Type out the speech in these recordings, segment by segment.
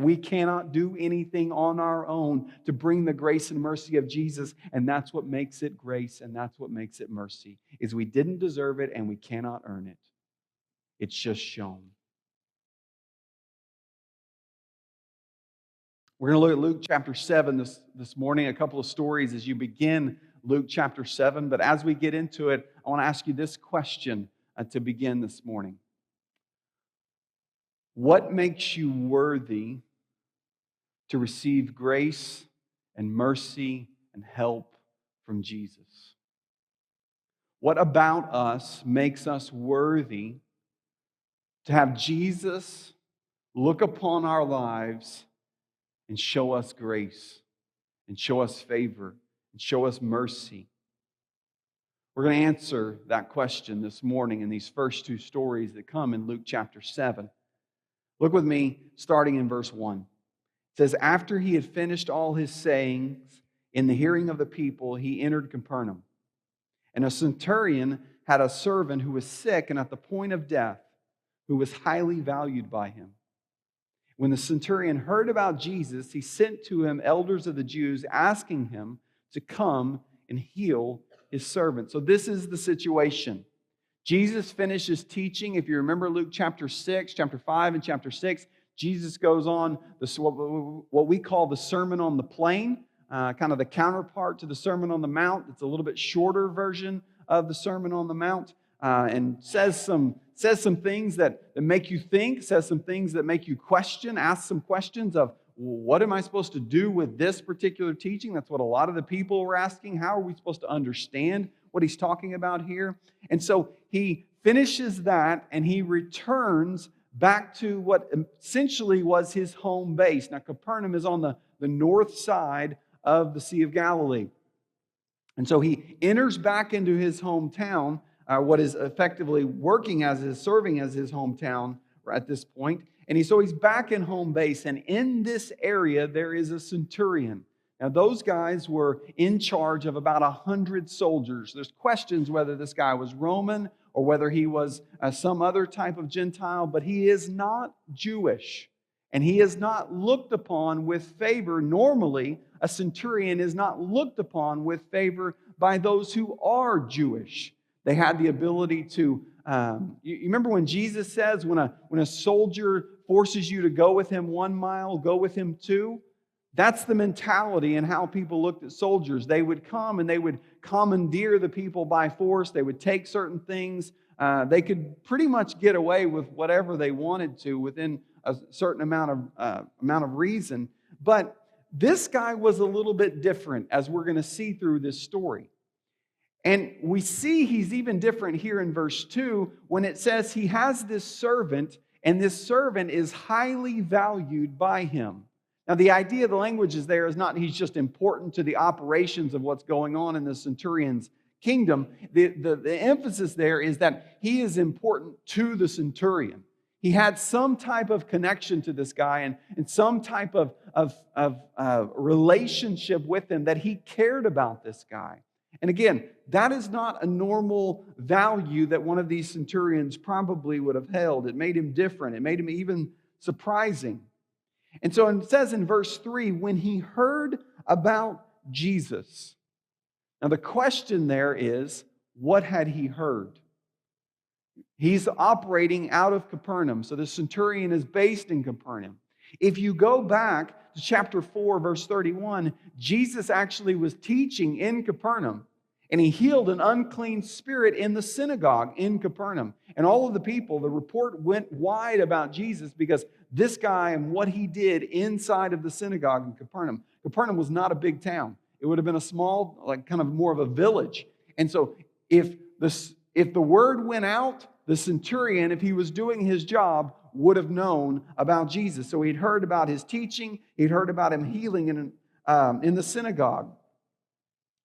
we cannot do anything on our own to bring the grace and mercy of Jesus, and that's what makes it grace, and that's what makes it mercy, is we didn't deserve it and we cannot earn it. It's just shown. We're going to look at Luke chapter 7 this morning, a couple of stories as you begin Luke chapter 7. But as we get into it, I want to ask you this question to begin this morning. What makes you worthy to receive grace and mercy and help from Jesus? What about us makes us worthy to have Jesus look upon our lives and show us grace and show us favor and show us mercy? We're going to answer that question this morning in these first two stories that come in Luke chapter 7. Look with me, starting in verse 1. It says, after he had finished all his sayings in the hearing of the people, he entered Capernaum. And a centurion had a servant who was sick and at the point of death, who was highly valued by him. When the centurion heard about Jesus, he sent to him elders of the Jews, asking him to come and heal his servant. So this is the situation. Jesus finishes teaching. If you remember Luke chapter 6, chapter 5, and chapter 6, Jesus goes on what we call the Sermon on the Plain, kind of the counterpart to the Sermon on the Mount. It's a little bit shorter version of the Sermon on the Mount, and says some things that make you think, says some things that make you question, ask some questions of, what am I supposed to do with this particular teaching? That's what a lot of the people were asking. How are we supposed to understand what he's talking about here? And so he finishes that and he returns back to what essentially was his home base. Now, Capernaum is on the north side of the Sea of Galilee. And so he enters back into his hometown, what is effectively serving as his hometown at this point. And he's back in home base. And in this area, there is a centurion. Now, those guys were in charge of about 100 soldiers. There's questions whether this guy was Roman or whether he was some other type of Gentile, but he is not Jewish. And he is not looked upon with favor. Normally, a centurion is not looked upon with favor by those who are Jewish. They had the ability to, you remember when Jesus says, when a soldier forces you to go with him 1 mile, go with him 2? That's the mentality and how people looked at soldiers. They would come and they would commandeer the people by force. They would take certain things. They could pretty much get away with whatever they wanted to within a certain amount of reason. But this guy was a little bit different, as we're going to see through this story. And we see he's even different here in verse 2 when it says he has this servant, and this servant is highly valued by him. Now, the idea of the language is there is not he's just important to the operations of what's going on in the centurion's kingdom. The emphasis there is that he is important to the centurion. He had some type of connection to this guy and some type of relationship with him, that he cared about this guy. And again, that is not a normal value that one of these centurions probably would have held. It made him different. It made him even surprising. And so it says in verse 3, when he heard about Jesus. Now the question there is, what had he heard? He's operating out of Capernaum. So the centurion is based in Capernaum. If you go back to chapter 4, verse 31, Jesus actually was teaching in Capernaum. And he healed an unclean spirit in the synagogue in Capernaum. And all of the people, the report went wide about Jesus because this guy and what he did inside of the synagogue in Capernaum. Capernaum was not a big town. It would have been a small, like kind of more of a village. And so if the word went out, the centurion, if he was doing his job, would have known about Jesus. So he'd heard about his teaching. He'd heard about him healing in the synagogue.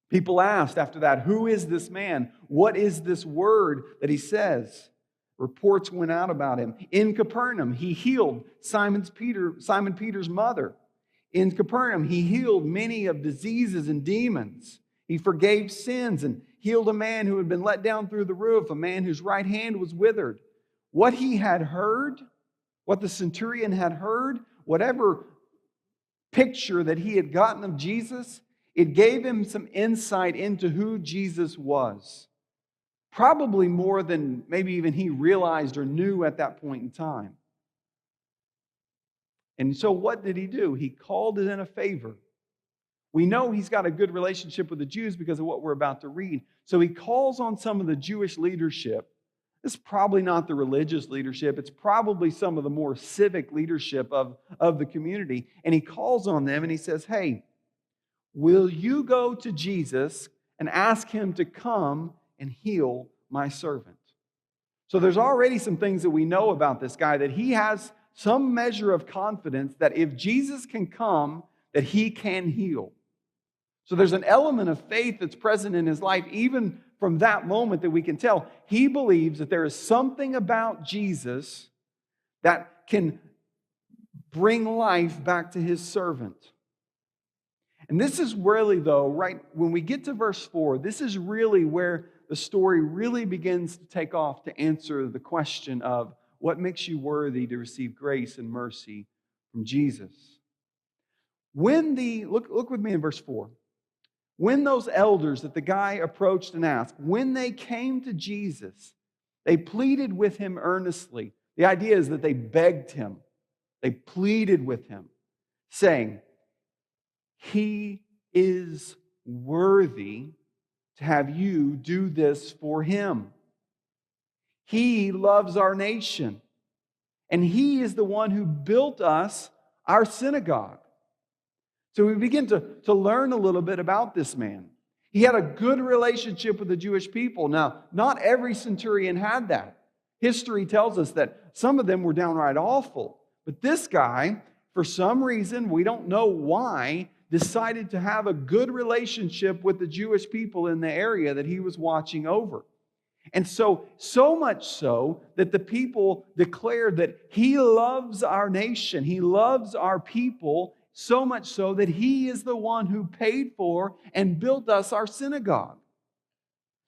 People asked after that, who is this man? What is this word that he says? Reports went out about him. In Capernaum, he healed Simon Peter's mother. In Capernaum, he healed many of diseases and demons. He forgave sins and healed a man who had been let down through the roof, a man whose right hand was withered. What he had heard, what the centurion had heard, whatever picture that he had gotten of Jesus, it gave him some insight into who Jesus was. Probably more than maybe even he realized or knew at that point in time. And so what did he do? He called it in a favor. We know he's got a good relationship with the Jews because of what we're about to read. So he calls on some of the Jewish leadership. It's probably not the religious leadership. It's probably some of the more civic leadership of the community. And he calls on them and he says, hey, will you go to Jesus and ask him to come and heal my servant? So there's already some things that we know about this guy, that he has some measure of confidence that if Jesus can come, that he can heal. So there's an element of faith that's present in his life, even from that moment, that we can tell he believes that there is something about Jesus that can bring life back to his servant. And this is really, though, right when we get to verse 4, this is really where the story really begins to take off to answer the question of what makes you worthy to receive grace and mercy from Jesus. Look with me in verse 4. When those elders that the guy approached and asked, when they came to Jesus, they pleaded with him earnestly. The idea is that they begged him. They pleaded with him, saying, he is worthy to have you do this for him. He loves our nation, and he is the one who built us our synagogue. So we begin to learn a little bit about this man. He had a good relationship with the Jewish people. Now, not every centurion had that. History tells us that some of them were downright awful. But this guy, for some reason, we don't know why, decided to have a good relationship with the Jewish people in the area that he was watching over. And so much so that the people declared that he loves our nation, he loves our people, so much so that he is the one who paid for and built us our synagogue.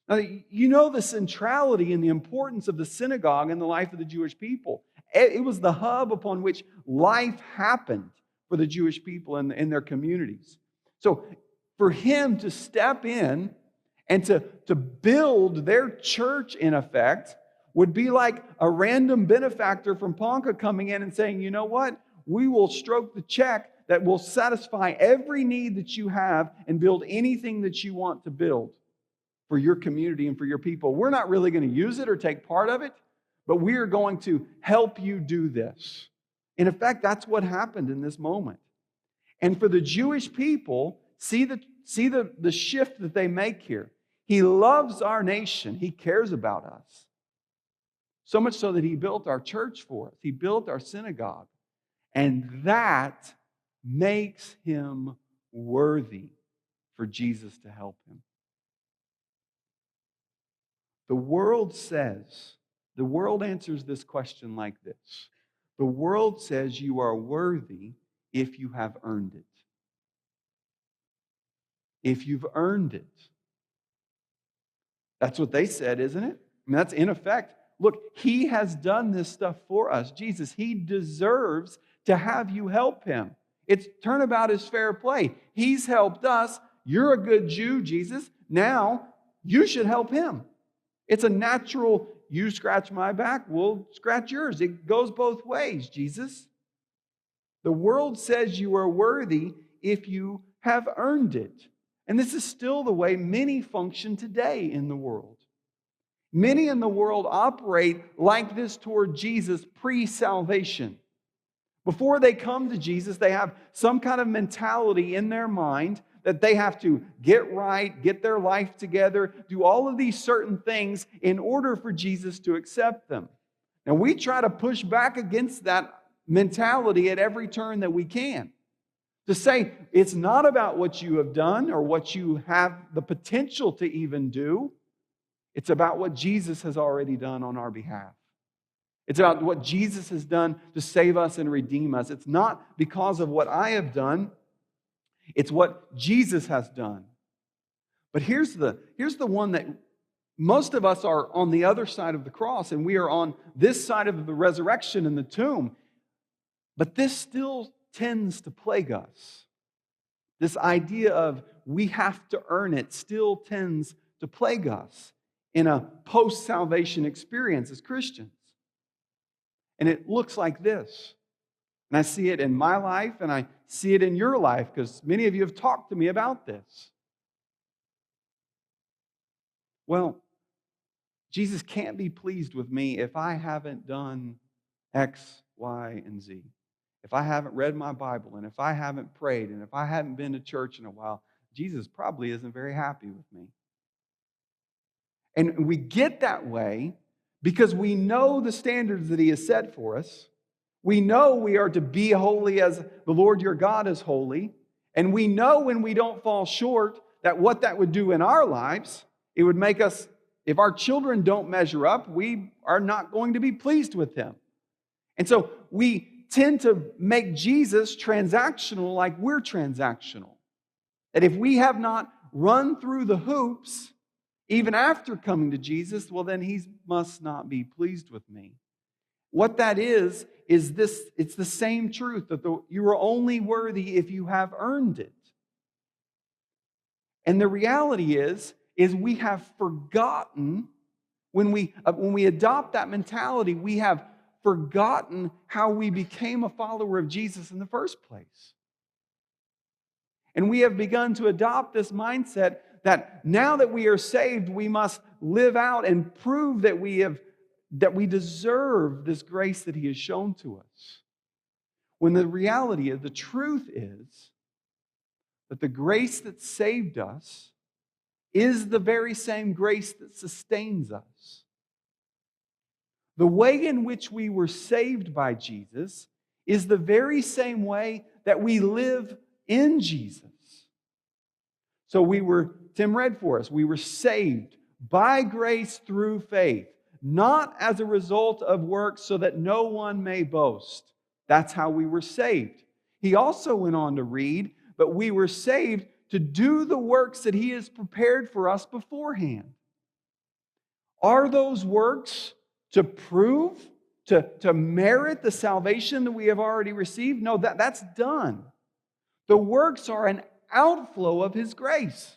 Now, you know the centrality and the importance of the synagogue in the life of the Jewish people. It was the hub upon which life happened for the Jewish people in their communities. So for him to step in and to build their church, in effect, would be like a random benefactor from Ponca coming in and saying, you know what? We will stroke the check that will satisfy every need that you have and build anything that you want to build for your community and for your people. We're not really going to use it or take part of it, but we are going to help you do this. In effect, that's what happened in this moment. And for the Jewish people, see the shift that they make here. He loves our nation. He cares about us. So much so that he built our church for us. He built our synagogue. And that makes him worthy for Jesus to help him. The world answers this question like this. The world says you are worthy if you have earned it. If you've earned it. That's what they said, isn't it? I mean, that's in effect. Look, he has done this stuff for us. Jesus, he deserves to have you help him. It's turnabout is fair play. He's helped us. You're a good Jew, Jesus. Now, you should help him. It's a natural, you scratch my back, we'll scratch yours. It goes both ways, Jesus. The world says you are worthy if you have earned it. And this is still the way many function today in the world. Many in the world operate like this toward Jesus pre-salvation. Before they come to Jesus, they have some kind of mentality in their mind that they have to get right, get their life together, do all of these certain things in order for Jesus to accept them. Now, we try to push back against that mentality at every turn that we can. To say it's not about what you have done or what you have the potential to even do. It's about what Jesus has already done on our behalf. It's about what Jesus has done to save us and redeem us. It's not because of what I have done. It's what Jesus has done. But here's the one that most of us are on the other side of the cross, and we are on this side of the resurrection and the tomb. But this still tends to plague us. This idea of we have to earn it still tends to plague us in a post-salvation experience as Christians. And it looks like this. And I see it in my life, and I see it in your life, because many of you have talked to me about this. Well, Jesus can't be pleased with me if I haven't done X, Y, and Z. If I haven't read my Bible, and if I haven't prayed, and if I haven't been to church in a while, Jesus probably isn't very happy with me. And we get that way because we know the standards that He has set for us. We know we are to be holy as the Lord your God is holy. And we know when we don't fall short that what that would do in our lives, it would make us, if our children don't measure up, we are not going to be pleased with them. And so we tend to make Jesus transactional like we're transactional. That if we have not run through the hoops, even after coming to Jesus, well, then He must not be pleased with me. What that is this, it's the same truth that you are only worthy if you have earned it. And the reality is we have forgotten, when we adopt that mentality, we have forgotten how we became a follower of Jesus in the first place. And we have begun to adopt this mindset that now that we are saved, we must live out and prove that we deserve this grace that He has shown to us. When the reality is, the truth is, that the grace that saved us is the very same grace that sustains us. The way in which we were saved by Jesus is the very same way that we live in Jesus. So Tim read for us, we were saved by grace through faith, not as a result of works so that no one may boast. That's how we were saved. He also went on to read, but we were saved to do the works that He has prepared for us beforehand. Are those works to prove, to merit the salvation that we have already received? No, that's done. The works are an outflow of His grace.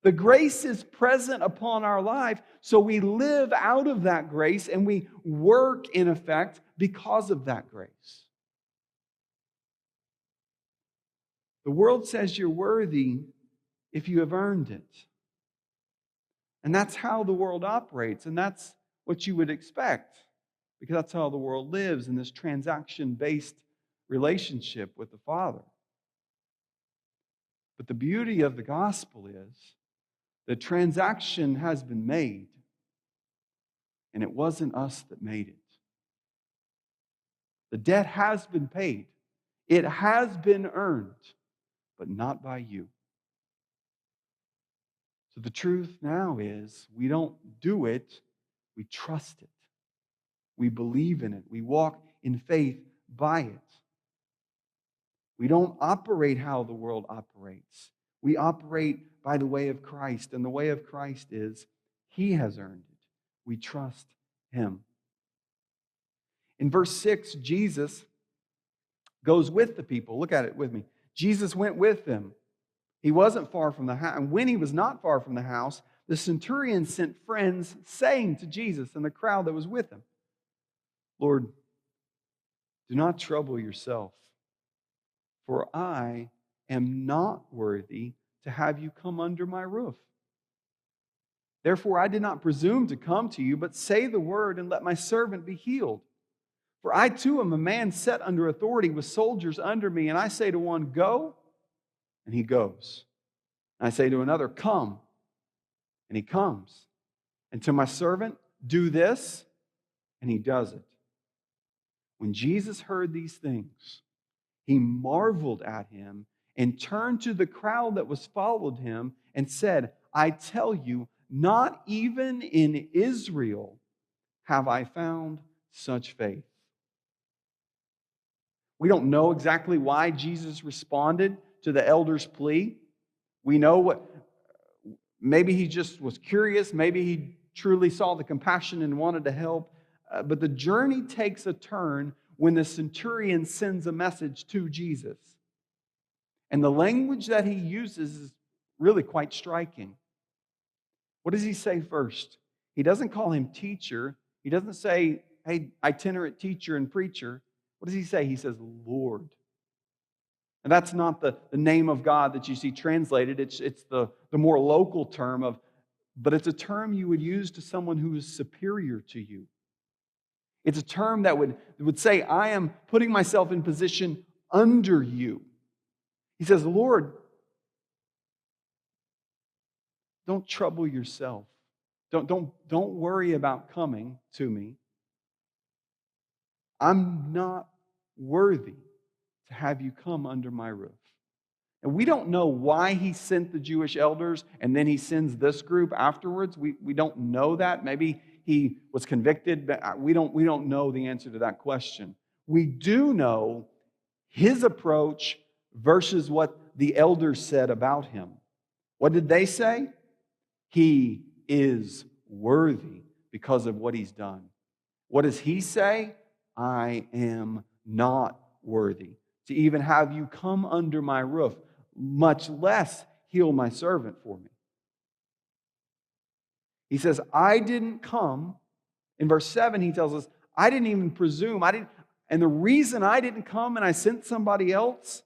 The grace is present upon our life, so we live out of that grace and we work in effect because of that grace. The world says you're worthy if you have earned it. And that's how the world operates, and that's what you would expect, because that's how the world lives, in this transaction-based relationship with the Father. But the beauty of the gospel is the transaction has been made, and it wasn't us that made it. The debt has been paid. It has been earned, but not by you. So the truth now is we don't do it, we trust it. We believe in it. We walk in faith by it. We don't operate how the world operates. We operate by the way of Christ. And the way of Christ is He has earned it. We trust Him. In verse 6, Jesus goes with the people. Look at it with me. Jesus went with them. He wasn't far from the house. And when He was not far from the house, the centurion sent friends saying to Jesus and the crowd that was with him, Lord, do not trouble yourself, for I am not worthy to have you come under my roof. Therefore, I did not presume to come to you, but say the word and let my servant be healed. For I too am a man set under authority with soldiers under me, and I say to one, go, and he goes. And I say to another, come, and he comes. And to my servant, do this, and he does it. When Jesus heard these things, He marveled at him and turned to the crowd that was followed him and said, I tell you, not even in Israel have I found such faith. We don't know exactly why Jesus responded to the elders' plea. We know maybe He just was curious. Maybe He truly saw the compassion and wanted to help. But the journey takes a turn when the centurion sends a message to Jesus. And the language that he uses is really quite striking. What does he say first? He doesn't call him teacher. He doesn't say, hey, itinerant teacher and preacher. What does he say? He says, Lord. And that's not the name of God that you see translated. It's the more local term of, but it's a term you would use to someone who is superior to you. It's a term that would say, I am putting myself in position under you. He says, Lord, don't trouble yourself. Don't worry about coming to me. I'm not worthy to have you come under my roof. And we don't know why he sent the Jewish elders and then he sends this group afterwards. We don't know that. Maybe he was convicted, but we don't know the answer to that question. We do know his approach versus what the elders said about him. What did they say? He is worthy because of what he's done. What does he say? I am not worthy to even have you come under my roof, much less heal my servant for me. He says, I didn't come. In verse 7, he tells us, I didn't even presume. And the reason I didn't come and I sent somebody else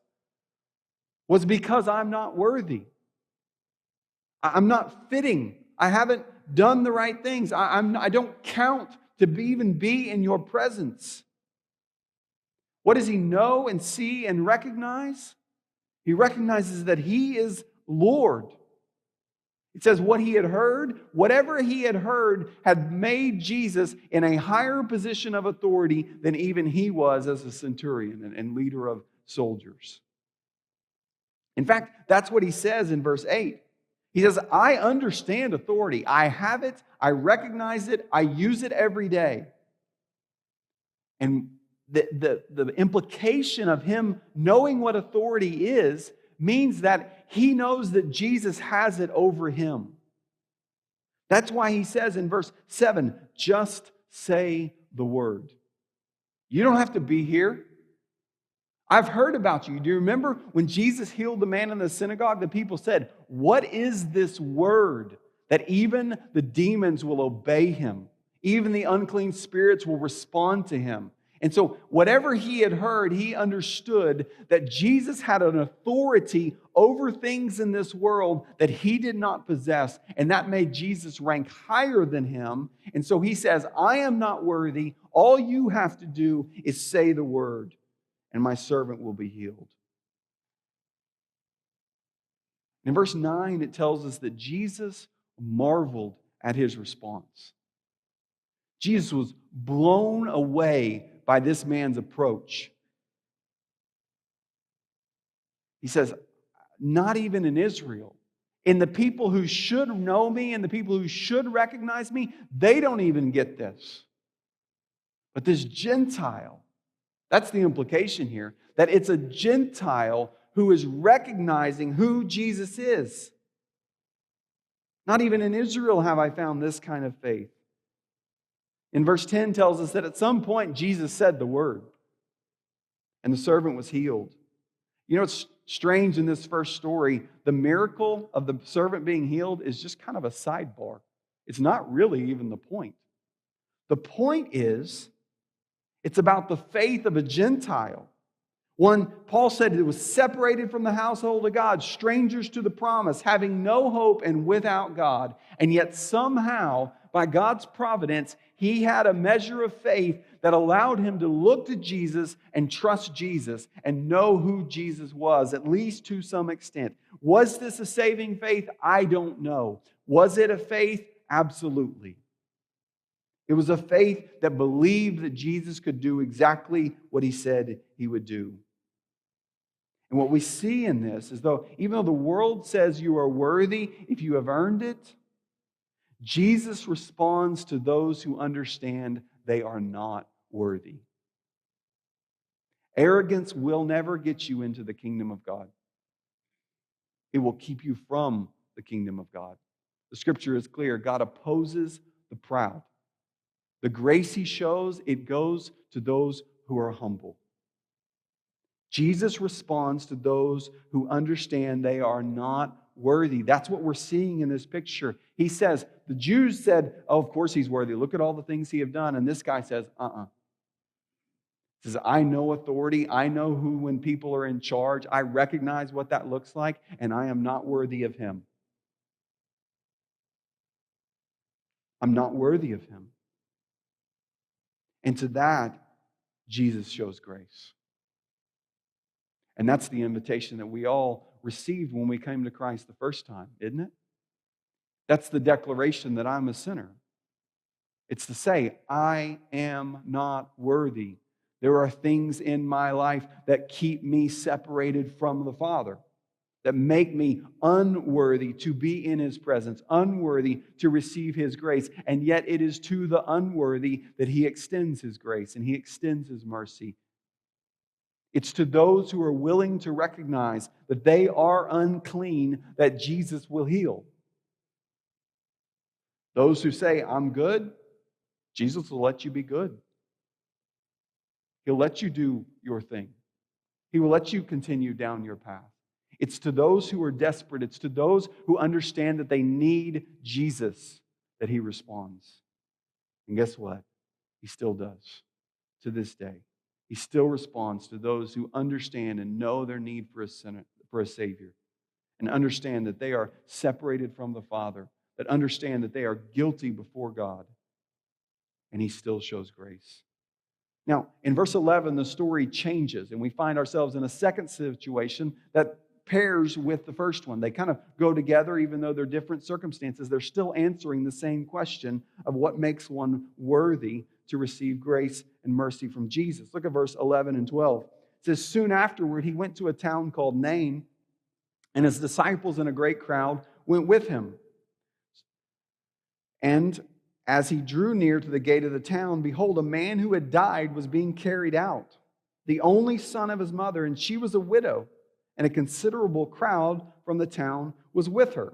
was because I'm not worthy. I'm not fitting. I haven't done the right things. I don't count to even be in your presence. What does he know and see and recognize? He recognizes that he is Lord. It says what he had heard, whatever he had heard had made Jesus in a higher position of authority than even he was as a centurion and leader of soldiers. In fact, that's what he says in verse 8. He says, I understand authority. I have it. I recognize it. I use it every day. And the implication of him knowing what authority is means that he knows that Jesus has it over him. That's why he says in verse 7, just say the word. You don't have to be here. I've heard about you. Do you remember when Jesus healed the man in the synagogue? The people said, what is this word that even the demons will obey him? Even the unclean spirits will respond to him. And so whatever he had heard, he understood that Jesus had an authority over things in this world that he did not possess. And that made Jesus rank higher than him. And so he says, I am not worthy. All you have to do is say the word, and my servant will be healed. In verse 9, it tells us that Jesus marveled at his response. Jesus was blown away by this man's approach. He says, not even in Israel. And the people who should know me and the people who should recognize me, they don't even get this. But this Gentile, that's the implication here, that it's a Gentile who is recognizing who Jesus is. Not even in Israel have I found this kind of faith. In verse 10 tells us that at some point Jesus said the word, and the servant was healed. You know, it's strange in this first story, the miracle of the servant being healed is just kind of a sidebar. It's not really even the point. The point is, it's about the faith of a Gentile. One, Paul said it was separated from the household of God, strangers to the promise, having no hope and without God. And yet somehow, by God's providence, he had a measure of faith that allowed him to look to Jesus and trust Jesus and know who Jesus was, at least to some extent. Was this a saving faith? I don't know. Was it a faith? Absolutely. It was a faith that believed that Jesus could do exactly what he said he would do. And what we see in this is even though the world says you are worthy if you have earned it, Jesus responds to those who understand they are not worthy. Arrogance will never get you into the kingdom of God. It will keep you from the kingdom of God. The scripture is clear. God opposes the proud. The grace he shows, it goes to those who are humble. Jesus responds to those who understand they are not worthy. That's what we're seeing in this picture. He says, the Jews said, oh, of course he's worthy. Look at all the things he have done. And this guy says, He says, I know authority. I know who when people are in charge. I recognize what that looks like, and I am not worthy of him. I'm not worthy of him. And to that, Jesus shows grace. And that's the invitation that we all received when we came to Christ the first time, isn't it? That's the declaration that I'm a sinner. It's to say, I am not worthy. There are things in my life that keep me separated from the Father, that make me unworthy to be in His presence, unworthy to receive His grace. And yet it is to the unworthy that He extends His grace and He extends His mercy. It's to those who are willing to recognize that they are unclean that Jesus will heal. Those who say, I'm good, Jesus will let you be good. He'll let you do your thing. He will let you continue down your path. It's to those who are desperate. It's to those who understand that they need Jesus that He responds. And guess what? He still does to this day. He still responds to those who understand and know their need for a Savior, and understand that they are separated from the Father, that understand that they are guilty before God, and He still shows grace. Now, in verse 11, the story changes, and we find ourselves in a second situation that pairs with the first one. They kind of go together, even though they're different circumstances. They're still answering the same question of what makes one worthy to receive grace and mercy from Jesus. Look at verse 11 and 12. It says, soon afterward, he went to a town called Nain, and his disciples and a great crowd went with him. And as he drew near to the gate of the town, behold, a man who had died was being carried out, the only son of his mother, and she was a widow, and a considerable crowd from the town was with her.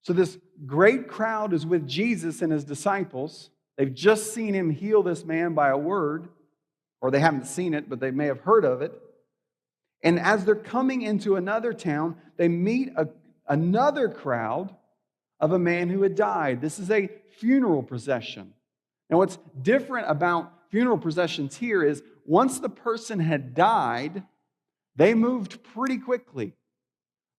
So this great crowd is with Jesus and His disciples. They've just seen Him heal this man by a word, or they haven't seen it, but they may have heard of it. And as they're coming into another town, they meet another crowd of a man who had died. This is a funeral procession. Now, what's different about funeral processions here is once the person had died, they moved pretty quickly.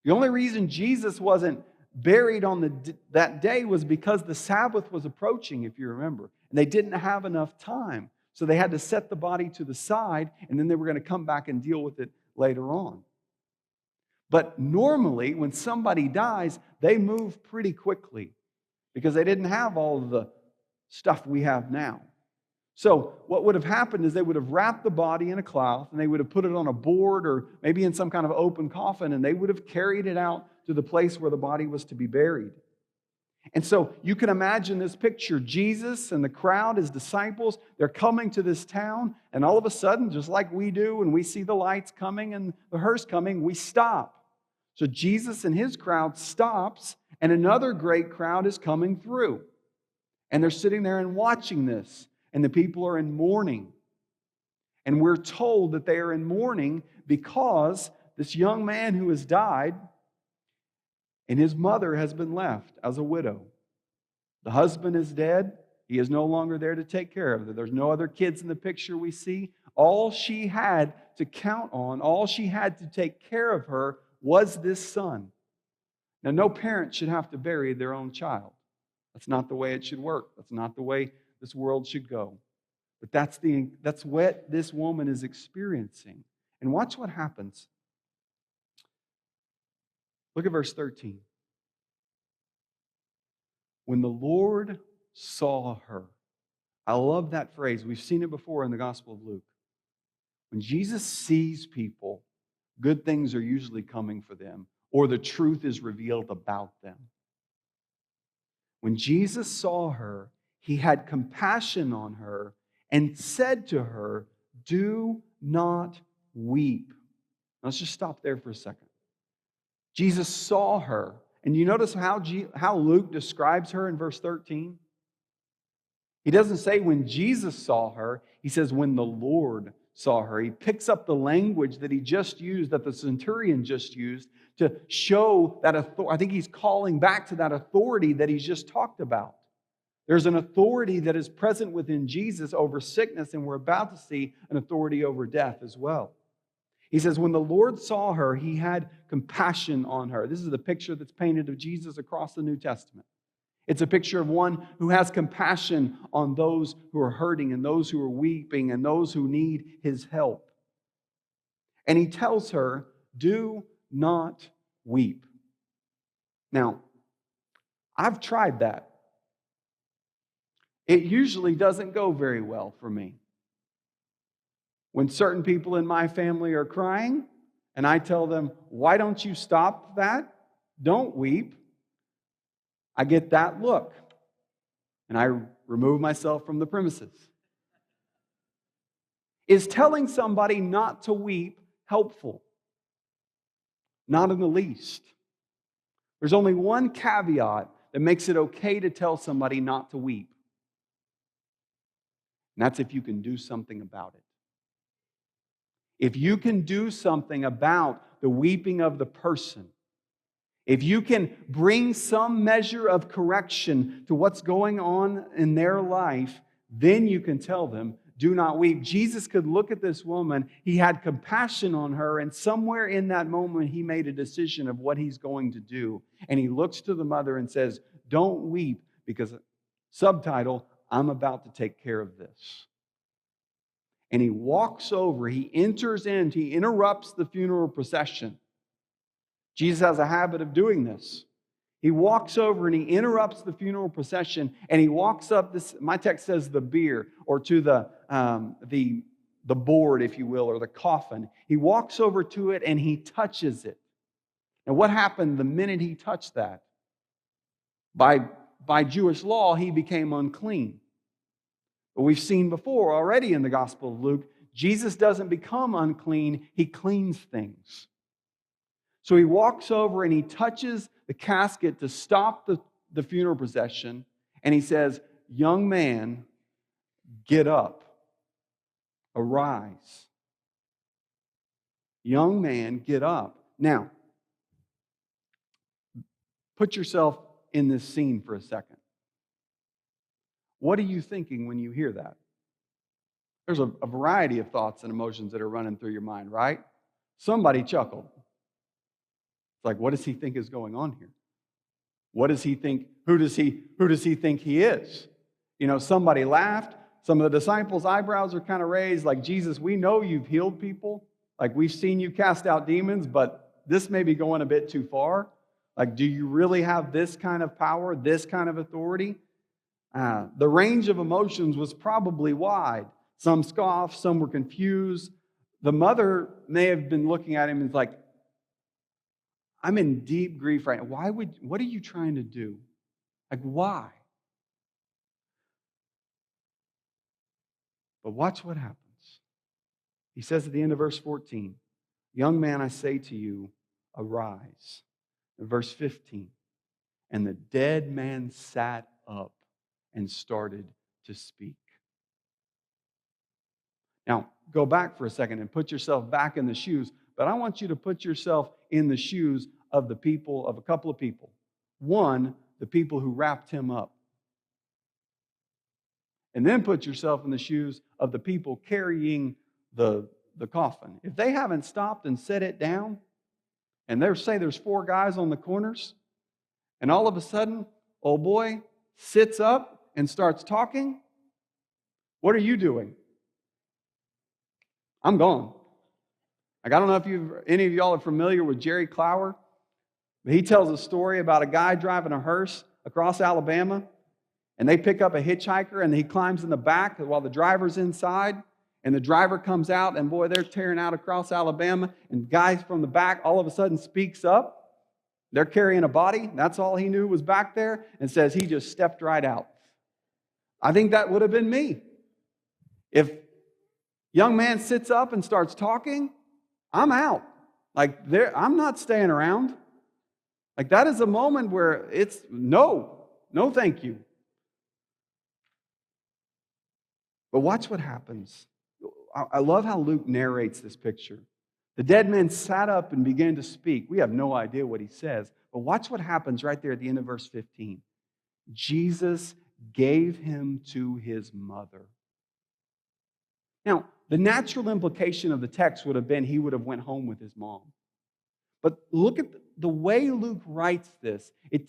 The only reason Jesus wasn't buried on that day was because the Sabbath was approaching, if you remember. And they didn't have enough time. So they had to set the body to the side, and then they were going to come back and deal with it later on. But normally, when somebody dies, they move pretty quickly because they didn't have all of the stuff we have now. So what would have happened is they would have wrapped the body in a cloth, and they would have put it on a board or maybe in some kind of open coffin, and they would have carried it out to the place where the body was to be buried. And so you can imagine this picture. Jesus and the crowd, His disciples, they're coming to this town, and all of a sudden, just like we do when we see the lights coming and the hearse coming, we stop. So Jesus and His crowd stops, and another great crowd is coming through. And they're sitting there and watching this, and the people are in mourning. And we're told that they are in mourning because this young man who has died, and his mother has been left as a widow. The husband is dead. He is no longer there to take care of her. There's no other kids in the picture we see. All she had to count on, all she had to take care of her was this son. Now, no parent should have to bury their own child. That's not the way it should work. That's not the way this world should go. But that's what this woman is experiencing. And watch what happens. Look at verse 13. When the Lord saw her. I love that phrase. We've seen it before in the Gospel of Luke. When Jesus sees people, good things are usually coming for them, or the truth is revealed about them. When Jesus saw her, He had compassion on her and said to her, do not weep. Let's just stop there for a second. Jesus saw her. And you notice how Luke describes her in verse 13? He doesn't say when Jesus saw her. He says when the Lord saw her. He picks up the language that he just used, that the centurion just used, to show that authority. I think he's calling back to that authority that he's just talked about. There's an authority that is present within Jesus over sickness, and we're about to see an authority over death as well. He says, when the Lord saw her, he had compassion on her. This is the picture that's painted of Jesus across the New Testament. It's a picture of one who has compassion on those who are hurting and those who are weeping and those who need his help. And he tells her, do not weep. Now, I've tried that. It usually doesn't go very well for me. When certain people in my family are crying, and I tell them, why don't you stop that? Don't weep. I get that look, and I remove myself from the premises. Is telling somebody not to weep helpful? Not in the least. There's only one caveat that makes it okay to tell somebody not to weep. And that's if you can do something about it. If you can do something about the weeping of the person, if you can bring some measure of correction to what's going on in their life, then you can tell them, do not weep. Jesus could look at this woman. He had compassion on her, and somewhere in that moment, he made a decision of what he's going to do. And he looks to the mother and says, don't weep, because, subtitle, I'm about to take care of this. And he walks over, he enters in, he interrupts the funeral procession. Jesus has a habit of doing this. He walks over and he interrupts the funeral procession, and he walks up this, my text says the bier, or to the board, if you will, or the coffin. He walks over to it and he touches it. And what happened the minute he touched that? By Jewish law, he became unclean. But we've seen before already in the Gospel of Luke, Jesus doesn't become unclean, he cleans things. So he walks over and he touches the casket to stop the funeral procession, and he says, young man, get up, arise. Young man, get up. Now, put yourself in this scene for a second. What are you thinking when you hear that? There's a variety of thoughts and emotions that are running through your mind, right? Somebody chuckled. It's like, what does he think is going on here? What does he think? Who does he think he is? You know, somebody laughed. Some of the disciples' eyebrows are kind of raised, like, Jesus, we know you've healed people. Like, we've seen you cast out demons, but this may be going a bit too far. Like, do you really have this kind of power, this kind of authority? The range of emotions was probably wide. Some scoffed, some were confused. The mother may have been looking at him and like, I'm in deep grief right now. What are you trying to do? Like, why? But watch what happens. He says at the end of verse 14, young man, I say to you, arise. In verse 15, and the dead man sat up and started to speak. Now, go back for a second and put yourself back in the shoes, but I want you to put yourself in the shoes of the people, of a couple of people. One, the people who wrapped him up. And then put yourself in the shoes of the people carrying the coffin. If they haven't stopped and set it down, and there's 4 guys on the corners, and all of a sudden, old boy sits up and starts talking, what are you doing? I'm gone. Like, I don't know if any of y'all are familiar with Jerry Clower, but he tells a story about a guy driving a hearse across Alabama, and they pick up a hitchhiker, and he climbs in the back while the driver's inside, and the driver comes out, and boy, they're tearing out across Alabama, and guy from the back all of a sudden speaks up. They're carrying a body. That's all he knew was back there, and says he just stepped right out. I think that would have been me. If young man sits up and starts talking, I'm out. Like, I'm not staying around. Like, that is a moment where it's no thank you. But watch what happens. I love how Luke narrates this picture. The dead man sat up and began to speak. We have no idea what he says, but watch what happens right there at the end of verse 15. Jesus gave him to his mother. Now, the natural implication of the text would have been he would have went home with his mom. But look at the way Luke writes this. It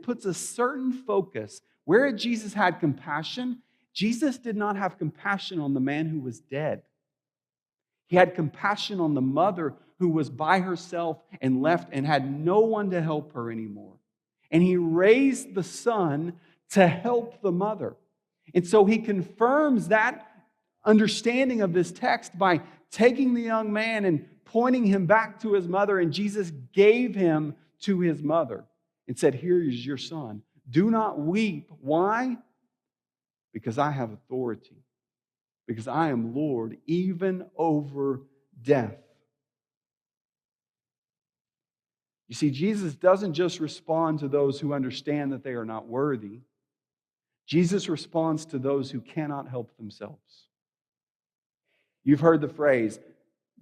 puts a certain focus. Where Jesus had compassion, Jesus did not have compassion on the man who was dead. He had compassion on the mother who was by herself and left and had no one to help her anymore. And he raised the son to help the mother. And so he confirms that understanding of this text by taking the young man and pointing him back to his mother. And Jesus gave him to his mother and said, "Here is your son. Do not weep." Why? Because I have authority. Because I am Lord, even over death. You see, Jesus doesn't just respond to those who understand that they are not worthy. Jesus responds to those who cannot help themselves. You've heard the phrase,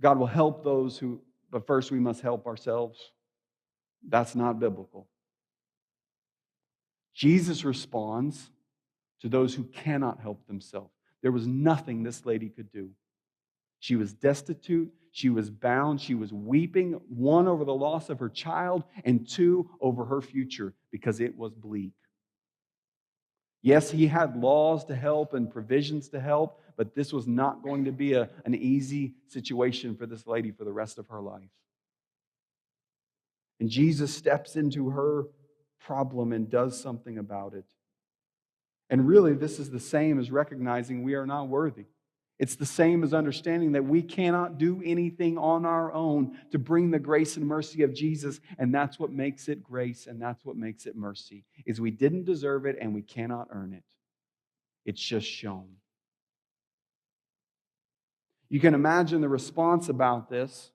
God will help those who, but first we must help ourselves. That's not biblical. Jesus responds to those who cannot help themselves. There was nothing this lady could do. She was destitute, she was bound, she was weeping, one, over the loss of her child, and two, over her future, because it was bleak. Yes, he had laws to help and provisions to help, but this was not going to be an easy situation for this lady for the rest of her life. And Jesus steps into her problem and does something about it. And really, this is the same as recognizing we are not worthy. It's the same as understanding that we cannot do anything on our own to bring the grace and mercy of Jesus, and that's what makes it grace, and that's what makes it mercy, is we didn't deserve it and we cannot earn it. It's just shown. You can imagine the response about this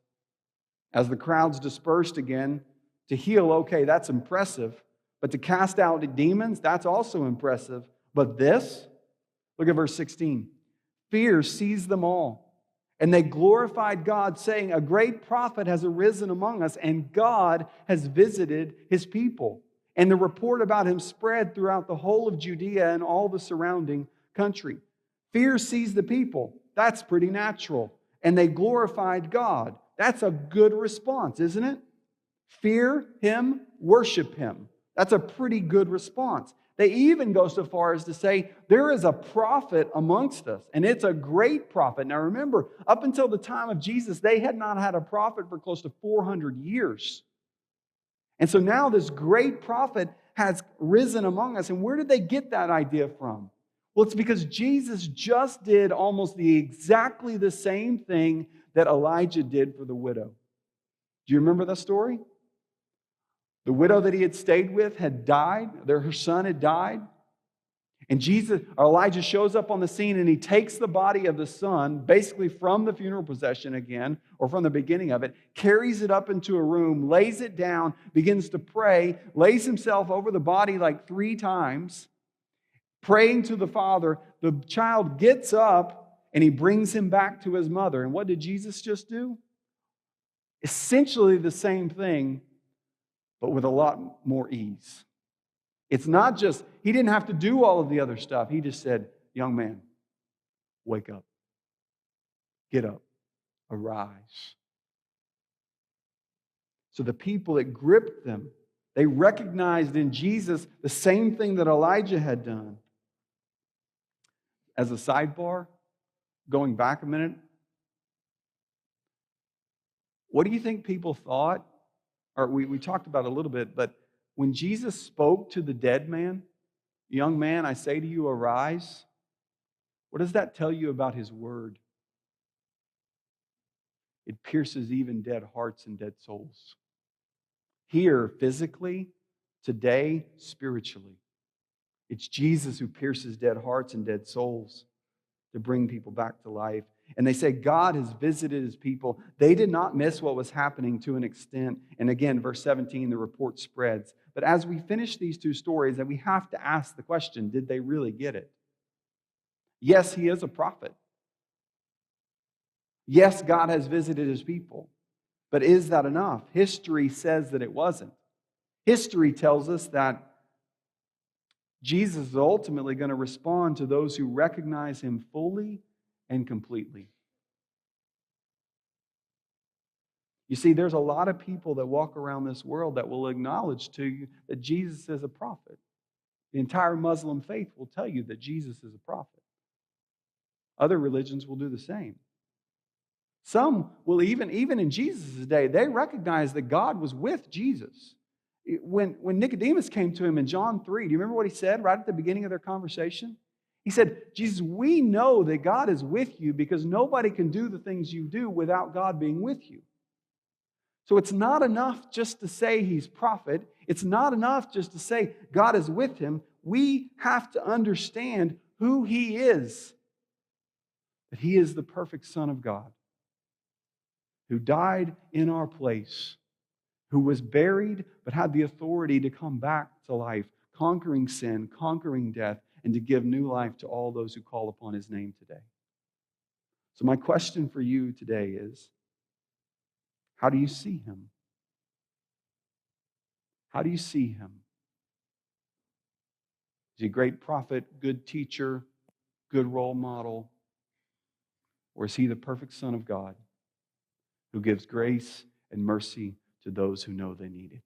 as the crowds dispersed again. To heal, okay, that's impressive. But to cast out demons, that's also impressive. But this, look at verse 16. Fear seized them all, and they glorified God, saying, "A great prophet has arisen among us, and God has visited his people." And the report about him spread throughout the whole of Judea and all the surrounding country. Fear seized the people. That's pretty natural. And they glorified God. That's a good response, isn't it? Fear him, worship him. That's a pretty good response. They even go so far as to say, there is a prophet amongst us, and it's a great prophet. Now remember, up until the time of Jesus, they had not had a prophet for close to 400 years. And so now this great prophet has risen among us. And where did they get that idea from? Well, it's because Jesus just did almost exactly the same thing that Elijah did for the widow. Do you remember that story? The widow that he had stayed with had died. Her son had died. And Elijah shows up on the scene and he takes the body of the son, basically from the funeral procession again, or from the beginning of it, carries it up into a room, lays it down, begins to pray, lays himself over the body like 3 times, praying to the Father. The child gets up and he brings him back to his mother. And what did Jesus just do? Essentially the same thing, but with a lot more ease. It's not just, he didn't have to do all of the other stuff. He just said, "Young man, wake up. Get up. Arise." So the people, it gripped them. They recognized in Jesus the same thing that Elijah had done. As a sidebar, going back a minute, what do you think people thought? Or we talked about it a little bit, but when Jesus spoke to the dead man, "Young man, I say to you, arise," what does that tell you about his word? It pierces even dead hearts and dead souls. Here, physically, today, spiritually. It's Jesus who pierces dead hearts and dead souls to bring people back to life. And they say God has visited his people. They did not miss what was happening to an extent. And again, verse 17, the report spreads. But as we finish these 2 stories, we have to ask the question, did they really get it? Yes, he is a prophet. Yes, God has visited his people. But is that enough? History says that it wasn't. History tells us that Jesus is ultimately going to respond to those who recognize him fully and completely. You see, there's a lot of people that walk around this world that will acknowledge to you that Jesus is a prophet. The entire Muslim faith will tell you that Jesus is a prophet. Other religions will do the same. Some will even in Jesus' day, they recognize that God was with Jesus. When Nicodemus came to him in John 3, do you remember what he said right at the beginning of their conversation? He said, Jesus, we know that God is with you because nobody can do the things you do without God being with you. So it's not enough just to say he's prophet. It's not enough just to say God is with him. We have to understand who he is. That he is the perfect Son of God who died in our place, who was buried but had the authority to come back to life, conquering sin, conquering death, and to give new life to all those who call upon his name today. So my question for you today is, how do you see him? How do you see him? Is he a great prophet, good teacher, good role model? Or is he the perfect Son of God who gives grace and mercy to those who know they need it?